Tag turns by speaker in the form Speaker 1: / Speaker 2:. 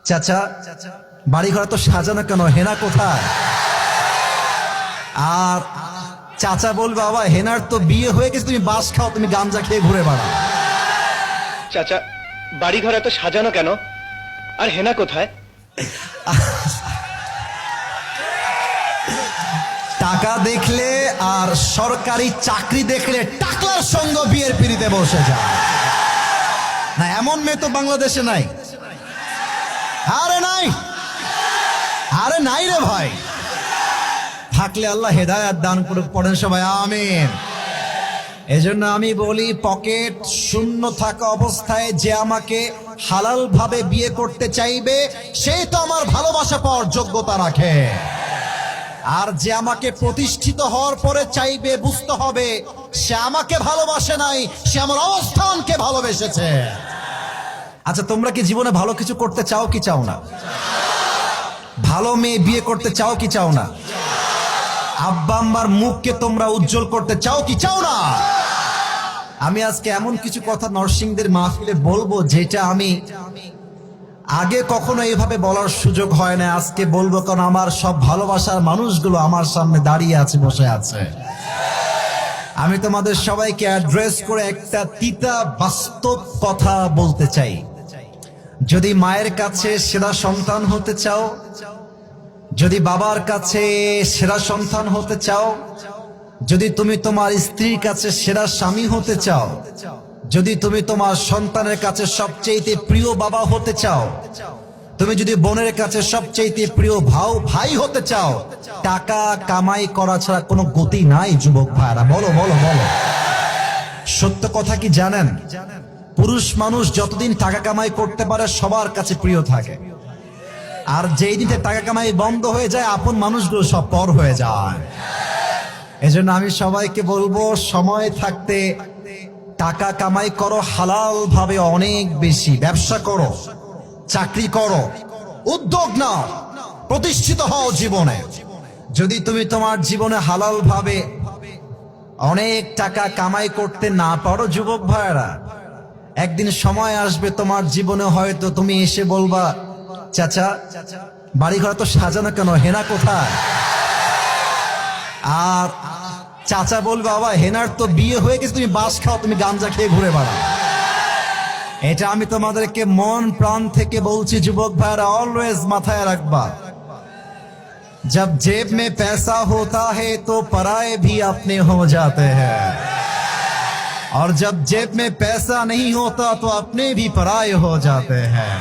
Speaker 1: চাচা বাড়ি ঘর তো সাজানো কেন, হেনা কোথায়? আর চাচা বলবে বাবা হেনার তো বিয়ে হয়ে গেছে, তুমি বাস খাও, তুমি গাঞ্জা খেয়ে ঘুরে বেড়াও।
Speaker 2: চাচা বাড়ি ঘর এত সাজানো কেন, আর হেনা কোথায়?
Speaker 1: টাকা দেখলে আর সরকারি চাকরি দেখলে টাকলার সঙ্গ বিয়ের পিড়িতে বসে যায় না, এমন মেয়ে তো বাংলাদেশে নাই। আরে নাই, আরে নাই রে ভাই। থাকলে আল্লাহ হেদায়েত দান করুক, পড়েন সবাই আমিন। এজন্য আমি বলি, পকেট শূন্য থাকা অবস্থায় যে আমাকে হালাল ভাবে বিয়ে করতে চাইবে সে তো আমার ভালোবাসা পাওয়ার যোগ্যতা রাখে। আর যে আমাকে প্রতিষ্ঠিত হওয়ার পরে চাইবে, বুঝতে হবে সে আমাকে ভালোবাসে নাই, সে আমার অবস্থানকে ভালোবেসেছে। আচ্ছা, তোমরা কি জীবনে ভালো কিছু করতে চাও কি চাও না? ভালো মেয়ে বিয়ে করতে চাও কি চাও না? আব্বা আম্মার মুখকে তোমরা উজ্জ্বল করতে চাও কি চাও না? আমি আজকে এমন কিছু কথা নরসিংদের মাহফিলে বলবো যেটা আমি আগে কখনো এইভাবে বলার সুযোগ হয় না। আজকে বলবো কারণ আমার সব ভালোবাসার মানুষগুলো আমার সামনে দাঁড়িয়ে আছে, বসে আছে। আমি তোমাদের সবাইকে অ্যাড্রেস করে একটা তিতা বাস্তব কথা বলতে চাই। যদি মায়ের কাছে সেরা সন্তান হতে চাও, যদি বাবার কাছে সেরা সন্তান হতে চাও, যদি তুমি তোমার স্ত্রীর কাছে সেরা স্বামী হতে চাও, যদি তুমি তোমার সন্তানের কাছে সবচেয়ে প্রিয় বাবা হতে চাও, তুমি যদি বোনের কাছে সবচেয়ে প্রিয় ভাই হতে চাও, টাকা কামাই করা ছাড়া কোনো গতি নাই যুবক ভাইরা। বলো বলো বলো, সত্য কথা কি জানেন? পুরুষ মানুষ যতদিন টাকা কামাই করতে পারে সবার কাছে প্রিয় থাকে, আর যেই দিনে টাকা কামাই বন্ধ হয়ে যায় আপন মানুষগুলো সব পর হয়ে যায়। এজন্য আমি সবাইকে বলবো, সময় থাকতে টাকা কামাই করো হালাল ভাবে, অনেক বেশি ব্যবসা করো, চাকরি করো, উদ্যোগ নাও, প্রতিষ্ঠিত হও জীবনে। যদি তুমি তোমার জীবনে হালাল ভাবে অনেক টাকা কামাই করতে না পারো যুবক ভাইরা, একদিন সময় আসবে তোমার জীবনে হয়তো তুমি এসে বলবা, চাচা বাড়ি ঘর তো সাজানো কেন, হেনা কোথায়? আর চাচা বলবে বাবা হেনার তো বিয়ে হয়ে গেছে, তুমি বাস খাও, তুমি গাঞ্জা খেয়ে ঘুরে বেড়াও। এটা আমি তোমাদেরকে মন প্রাণ থেকে বলছি যুবক ভাইরা, অলওয়েজ মাথায় রাখবা, जब जेब में पैसा होता है तो पराए भी अपने हो जाते हैं, और जब जेब में पैसा नहीं होता तो अपने भी पराए हो जाते हैं।